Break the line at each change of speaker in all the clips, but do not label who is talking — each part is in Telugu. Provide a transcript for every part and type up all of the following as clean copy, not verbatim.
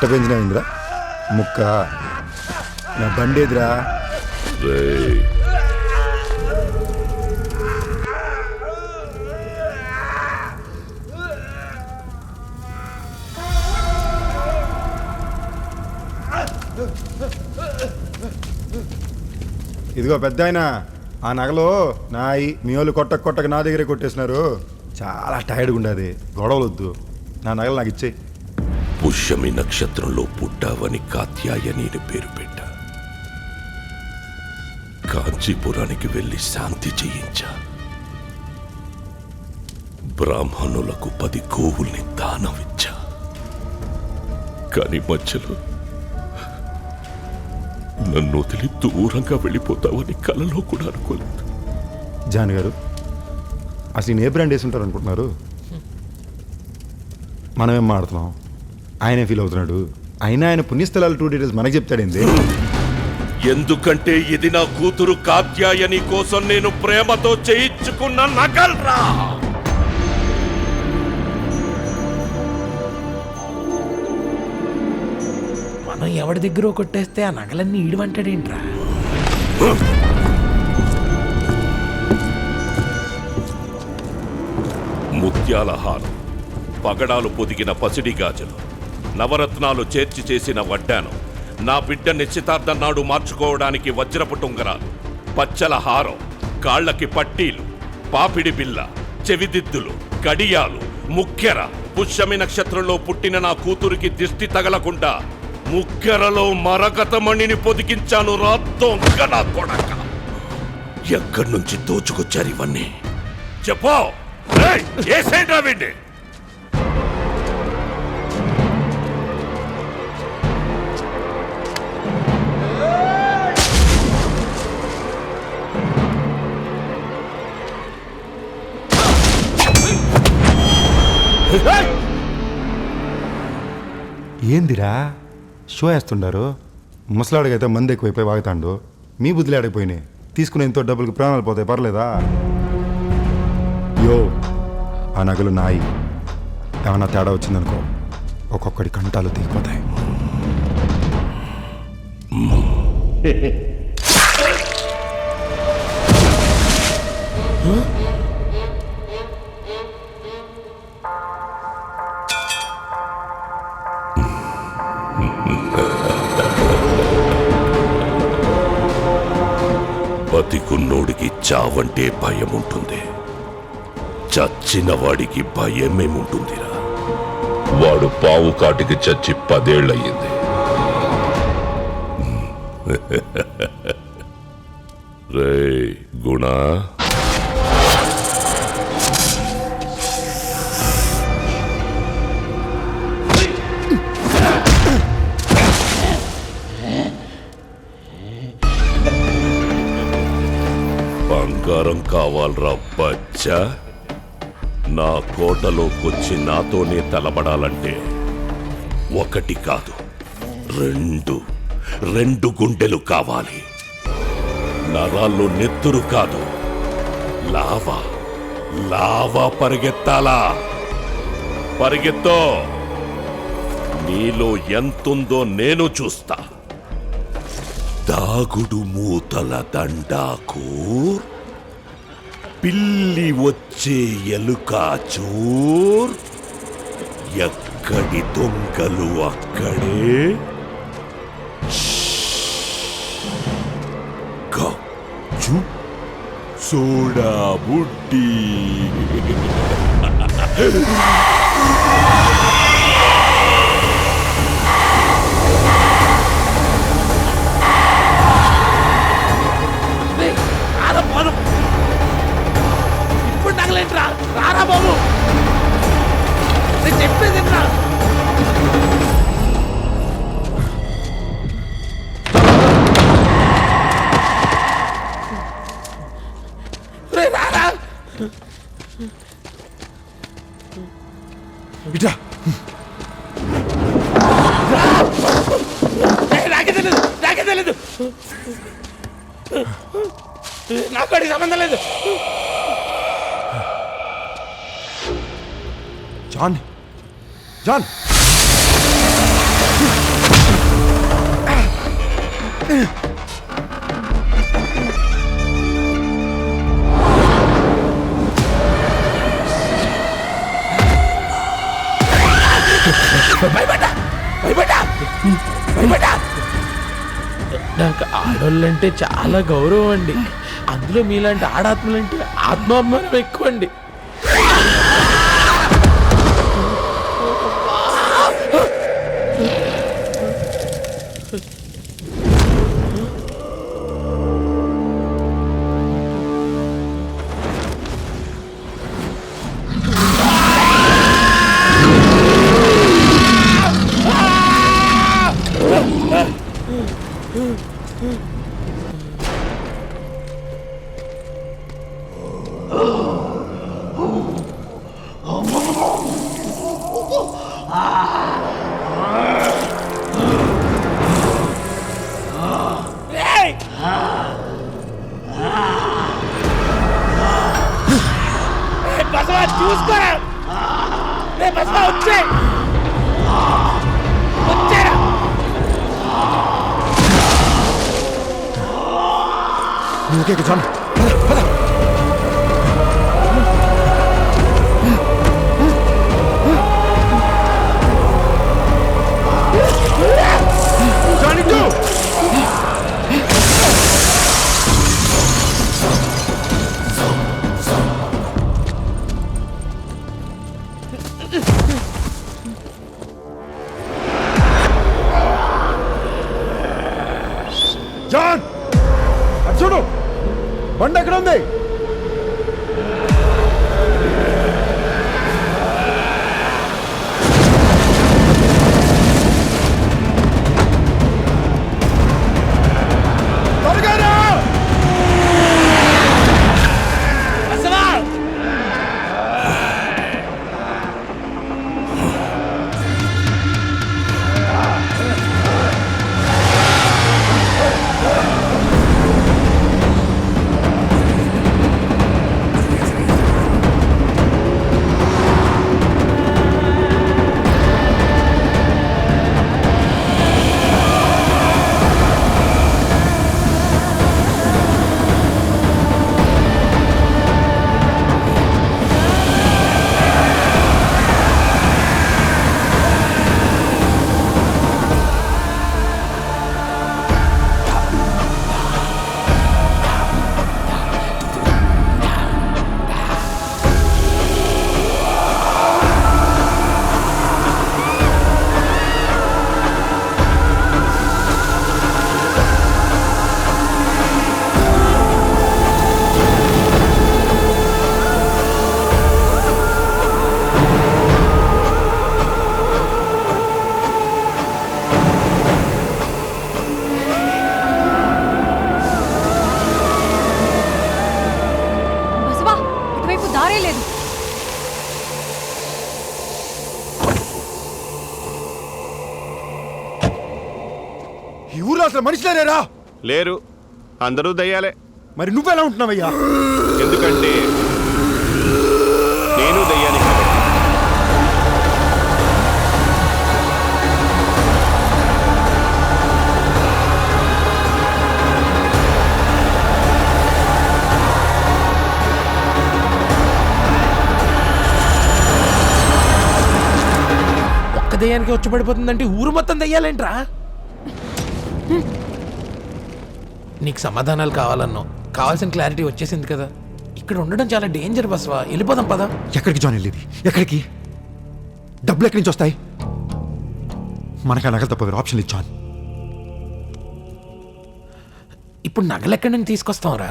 ఇట్ట పెంచినావిందిరా ముక్క నా బండి ఎదురా. ఇదిగో పెద్ద ఆయన, ఆ నగలు నాయి, మీ వాళ్ళు కొట్టక నా దగ్గరే కొట్టేసినారు. చాలా టైర్డ్గా ఉండదు, గొడవలొద్దు, నా నగలు నాకు ఇచ్చేయి.
పుష్యమి నక్షత్రంలో పుట్టావని కాత్యాయని పేరు పెట్టా. కాంచీపురానికి వెళ్ళి శాంతి చేయించా. బ్రాహ్మణులకు 10 గోవుల్ని దానమిచ్చా. కానీ మధ్యలో నన్ను వదిలి దూరంగా వెళ్ళిపోతావని కలలో కూడా అనుకోలేదు.
జాన్ గారు, అసలు నేను ఏ బ్రాండ్ వేసి ఉంటారు అనుకుంటున్నారు? మనమేం మాడుతున్నాం, ఆయనే ఫీల్ అవుతున్నాడు. అయినా ఆయన పుణ్యస్థలాలు 2 డీటెయిల్స్ మనకి చెప్తాడేంది?
ఎందుకంటే ఇది నా కూతురు కాత్యాయని కోసం నేను ప్రేమతో చేయించుకున్న నగల్రా.
మనం ఎవడి దగ్గర కొట్టేస్తే ఆ నగలన్నీ ఈడమంటాడేంట్రా?
ముత్యాల హారం, పగడాలు పొదిగిన పసిడి గాజులు, నవరత్నాలు చేర్చి చేసిన వడ్డానం, నా బిడ్డ నిశ్చితార్థం నాడు మార్చుకోవడానికి వజ్రపు టుంగరాలు, పచ్చల హారం, కాళ్లకి పట్టీలు, పాపిడి బిల్ల, చెవిదిద్దులు, కడియాలు, ముక్కెర. పుష్యమి నక్షత్రంలో పుట్టిన నా కూతురికి దిష్టి తగలకుండా ముక్కెరలో మరకతమణిని పొదిగించాను రా దొంగ నా కొడక. ఎక్కడి నుంచి దోచుకొచ్చారు ఇవన్నీ చెప్పో.
ఏందిరా షో వేస్తుండారు? ముసలాడికైతే మంది ఎక్కువైపోయి వాగుతాండు, మీ బుద్ధులు ఆడిపోయినాయి. తీసుకుని ఎంతో డబ్బులకి ప్రాణాలు పోతాయి, పర్లేదా? యో, ఆ నగలు నాయి. ఏమన్నా తేడా వచ్చిందనుకో ఒక్కొక్కడి కంటాలు తీగిపోతాయి.
బతికున్నోడికి చావంటే భయం ఉంటుంది, చచ్చిన వాడికి భయమేముంటుందిరా. వాడు పావు కాటికి చచ్చి 10 ఏళ్ళయ్యింది. రే గుణ, బంగారం కావాలరా బచ్చా? నా కోటలోకొచ్చి నాతోనే తలబడాలంటే 1 కాదు 2 గుండెలు కావాలి. నరాల్లో నెత్తురు కాదు, లావా పరిగెత్తాలా. పరిగెత్తో, నీలో ఎంతుందో నేను చూస్తా. దాగుడు మూతల దండాకు, పిల్లి వచ్చే ఎలుకా చూర్. ఎక్కడి దొంగలు అక్కడే. సోడా బుడ్డి.
ఇప్పుడు నగలేంట్రా? రారా బాబు, నేను చెప్పేది రా. రారా
ఇట్లా
నాకే తెలీదు. నాకు వాడికి సంబంధం లేదు.
జాన్
నాకు ఆడోళ్ళంటే చాలా గౌరవం అండి. అందులో మీలాంటి ఆడాత్మలంటే ఆత్మాభిమానం ఎక్కువ అండి.
చూసుకోరా వచ్చే వచ్చేరా.
ఓకే జాన్ జాన్ చూడు బండి ఎక్కడ ఉంది? ఈ ఊర్లో అసలు మనుషులేరా?
లేరు, అందరూ దయ్యాలే.
మరి నువ్వెలా ఉంటున్నావయ్యా?
ఎందుకంటే నేను దయ్యాన్ని కాబట్టి.
ఒక్క దయ్యానికి వచ్చి పడిపోతుందంటే ఊరు మొత్తం దయ్యాలేంట్రా? నీకు సమాధానాలు కావాలన్నావు, కావాల్సిన క్లారిటీ వచ్చేసింది కదా. ఇక్కడ ఉండడం చాలా డేంజర్ బస్వా, వెళ్ళిపోదాం పదా.
ఎక్కడికి జాన్ వెళ్ళేది? ఎక్కడికి? డబ్బులు ఎక్కడి నుంచి వస్తాయి? మనకు ఆ నగలు తప్ప వేరే ఆప్షన్ లేదు జాన్.
ఇప్పుడు నగలెక్కడి నుంచి తీసుకొస్తాంరా?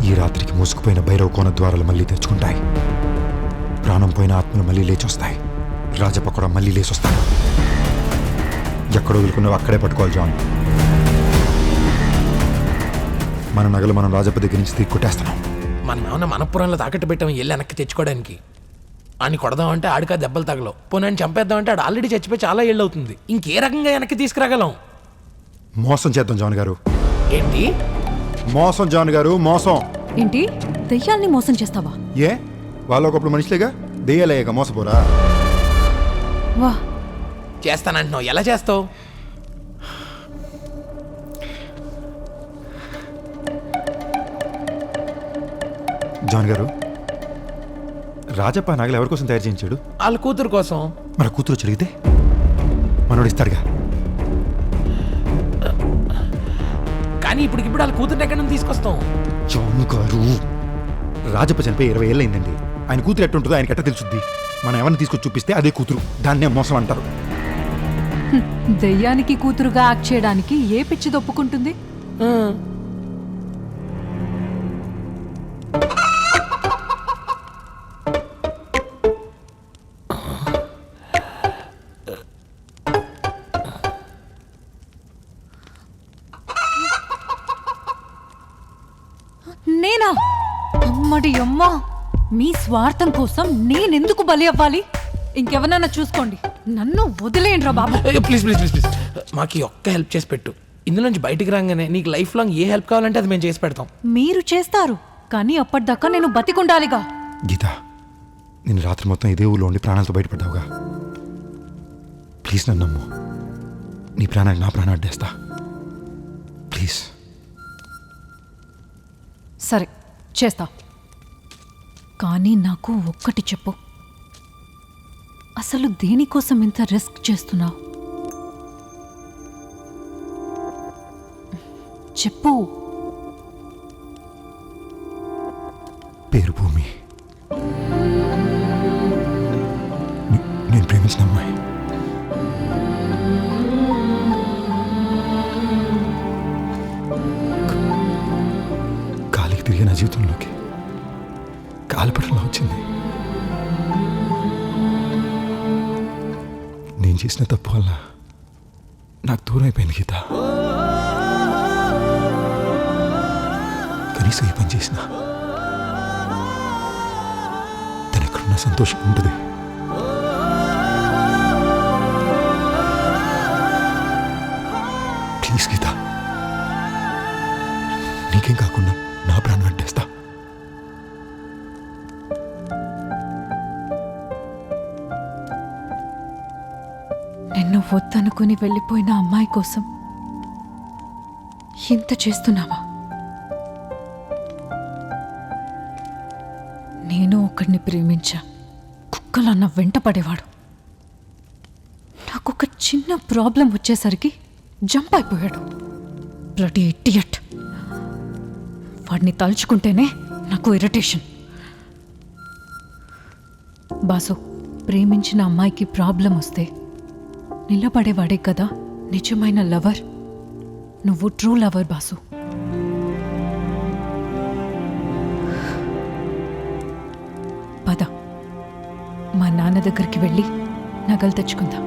ఈ రాత్రికి మూసుకుపోయిన భైరవ కోన ద్వారాలు మళ్ళీ తెచ్చుకుంటాయి. ప్రాణం పోయిన ఆత్మలు మళ్ళీ లేచొస్తాయి. రాజప్ప కూడా మళ్ళీ లేచొస్తాడు. ఎక్కడ వదులుకున్నావు అక్కడే పట్టుకోవాలి జాన్. మన నగలు మనం రాజప్ప దగ్గర నుంచి తిరిగి కొట్టేస్తున్నాం.
మనం ఏమన్నా మనపురంలో తాకట్టు పెట్టాం వెళ్ళి వెనక్కి తెచ్చుకోవడానికి. ఆడిని కొడదామంటే ఆడికా దెబ్బలు తగలవు. పోనీ చంపేద్దామంటే ఆడు ఆల్రెడీ చచ్చిపోయి చాలా ఏళ్ళు అవుతుంది. ఇంకే రకంగా వెనక్కి తీసుకురాగలం?
మోసం చేద్దాం జాన్ గారు.
ఏంటి
మోసం జాన్ గారు, మోసం.
ఏంటి దయ్యాల్ని మోసం చేస్తావా?
ఏ వాళ్ళు ఒకప్పుడు మనుషులేగా, దెయ్యాలేక మోసపోరా?
వా
చేస్తానంటున్నావు, ఎలా చేస్తావు?
జాన్ గారు, రాజప్ప నగలు ఎవరి కోసం తయారు చేయించాడు?
వాళ్ళ కూతురు కోసం.
మరి కూతురు చెరిగితే మనోడు ఇస్తాడుగా.
కానీ ఇప్పుడు వాళ్ళ కూతురు ఎక్కడి నుంచి తీసుకొస్తాం?
జాన్ గారు, రాజప్ప చనిపోయి 20 ఏళ్ళు అయిందండి. ఆయన కూతురు ఎట్టుంటుందో ఆయనకి ఎట్ట తెలుసుద్ది? మనం ఎవరిని తీసుకొచ్చి చూపిస్తే అదే కూతురు, దాన్నే మోసం అంటారు.
దెయ్యానికి కూతురుగా యాక్ట్ చేయడానికి ఏ పిచ్చిది ఒప్పుకుంటుంది? నేనా? అమ్మడి అమ్మా, మీ స్వార్థం కోసం నేనెందుకు బలి అవ్వాలి? ఇంకెవరన్నా చూసుకోండి, నన్ను వదిలేయండిరా బాబు.
ప్లీజ్ ప్లీజ్ ప్లీజ్ ప్లీజ్, మాకు ఈ ఒక్క హెల్ప్ చేసి పెట్టు. ఇందులోంచి బయటికి రాగానే నీకు లైఫ్ లాంగ్ ఏ హెల్ప్ కావాలంటే అది మేము చేసి పెడతాం.
మీరు చేస్తారు, కానీ అప్పటిదాకా నేను బతికుండాలిగా.
గీత, నేను రాత్రి మొత్తం ఇదే ఊళ్ళో ఉండి ప్రాణాలతో బయటపడ్డావుగా. ప్లీజ్ నన్ను నమ్ము. నీ ప్రాణానికి నా ప్రాణం అడ్డేస్తా. ప్లీజ్.
సరే చేస్తా, కానీ నాకు ఒక్కటి చెప్పు, అసలు దేనికోసం ఇంత రిస్క్ చేస్తున్నావు? చెప్పు.
పేరు భూమి, నేను ప్రేమించిన అమ్మాయి. గాలికి తిరిగి నా జీవితంలోకి కాలిపటంలో వచ్చింది. నేను చేసిన తప్పు వల్ల నాకు దూరం అయిపోయింది గీత. కనీసం ఈ పని చేసిన తను ఎక్కడున్నా సంతోషం ఉంటుంది. ప్లీజ్ గీత, నీకేం కాకుండా నా ప్రాణం అడ్డేస్తా.
నిన్ను వద్దనుకుని వెళ్ళిపోయిన అమ్మాయి కోసం ఇంత చేస్తున్నావా? నేను ఒకడిని ప్రేమించా, కుక్కలన్న వెంట పడేవాడు. నాకొక చిన్న ప్రాబ్లం వచ్చేసరికి జంప్ అయిపోయాడు. Bloody idiot. వాడిని తలుచుకుంటేనే నాకు ఇరిటేషన్. బాసు, ప్రేమించిన అమ్మాయికి ప్రాబ్లం వస్తే నిలబడేవాడే కదా నిజమైన లవర్. నువ్వు ట్రూ లవర్ బాసు. పద, మా నాన్న దగ్గరికి వెళ్ళి నగలు తెచ్చుకుందాం.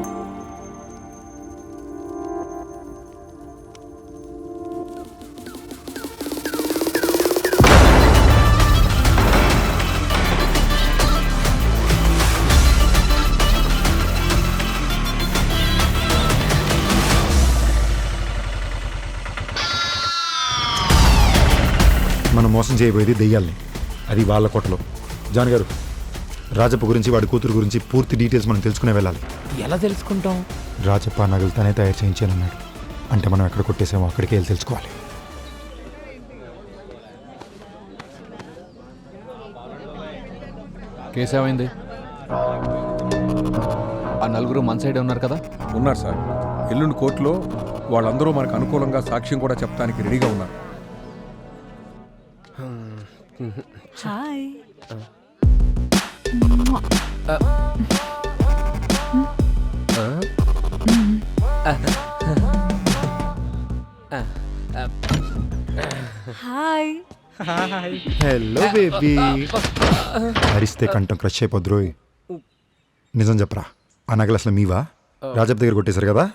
మనం మోసం చేయబోయేది దెయ్యాల్ని, అది వాళ్ళ కోటలో. జాన్ గారు, రాజప్ప గురించి వాడి కూతురు గురించి పూర్తి డీటెయిల్స్ మనం తెలుసుకునే వెళ్ళాలి.
ఎలా తెలుసుకుంటాం?
రాజప్ప నగలు తనే తయారు చేయించానన్నాడు. అంటే మనం ఎక్కడ కొట్టేసామో అక్కడికి వెళ్ళి తెలుసుకోవాలి.
కేసు ఏమైంది? ఆ నలుగురు మన సైడే ఉన్నారు కదా?
ఉన్నారు సార్. ఎల్లుండి కోర్టులో వాళ్ళందరూ మనకు అనుకూలంగా సాక్ష్యం కూడా చెప్పడానికి రెడీగా ఉన్నారు.
హాయ్. హాయ్.
Hello baby. హరిస్తే కంఠం క్రష్ అయిపోద్రోయ్. నిజం చెప్పరా, ఆ నగలు అసలు మీవా? రాజప్ప దగ్గర కొట్టేశారు కదా?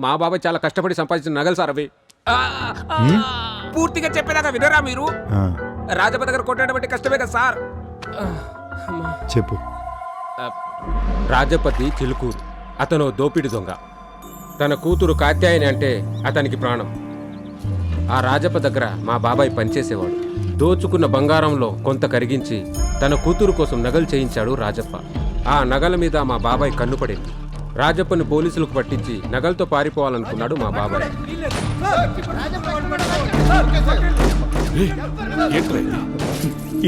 మా బాబాయ్ చాలా కష్టపడి సంపాదించిన నగలు సార్ అవి. పూర్తిగా చెప్పేదాకా వినరా మీరు? రాజప్ప దగ్గర కొట్టడం బట్టి కష్టమే కదా సార్.
చెప్పు.
రాజప్పతి చిలుకూరు, అతను దోపిడి దొంగ. తన కూతురు కాత్యాయని అంటే అతనికి ప్రాణం. ఆ రాజప్ప దగ్గర మా బాబాయ్ పనిచేసేవాడు. దోచుకున్న బంగారంలో కొంత కరిగించి తన కూతురు కోసం నగలు చేయించాడు రాజప్ప. ఆ నగల మీద మా బాబాయ్ కన్నుపడింది. రాజప్పని పోలీసులకు పట్టించి నగలతో పారిపోవాలనుకున్నాడు మా బాబాయ్.
ఏంట్రా ఇది?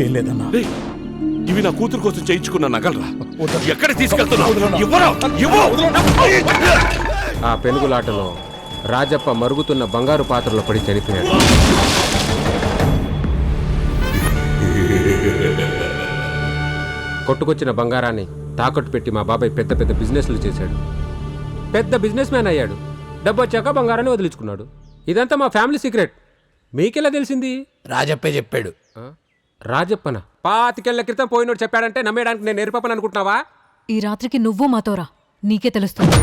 ఏం లేదన్నా.
రేయ్, ఇవి నా కూతురు కోసం చేయించుకున్న నగలరా. ఎక్కడ తీసుకెళ్తున్నావు? ఇవ్వరా? ఇవ్వు!
ఆ పెనుగులాటలో రాజప్ప మరుగుతున్న బంగారు పాత్రలో పడి చనిపోయాడు. కొట్టుకొచ్చిన బంగారాన్ని తాకట్టు పెట్టి మా బాబాయ్ పెద్ద పెద్ద బిజినెస్లు చేశాడు. పెద్ద బిజినెస్ మ్యాన్ అయ్యాడు. డబ్బు వచ్చాక బంగారాన్ని వదిలించుకున్నాడు. ఇదంతా మా ఫ్యామిలీ సీక్రెట్. మీకెలా తెలిసింది?
రాజప్పే చెప్పాడు.
ఆ? రాజప్పన 25 క్రితం పోయినోడు చెప్పాడంటే నమ్మేయడానికి నేను ఎరిపప్పని అనుకుంటున్నావా?
ఈ రాత్రికి నువ్వు మాతోరా, నీకే తెలుస్తుంది.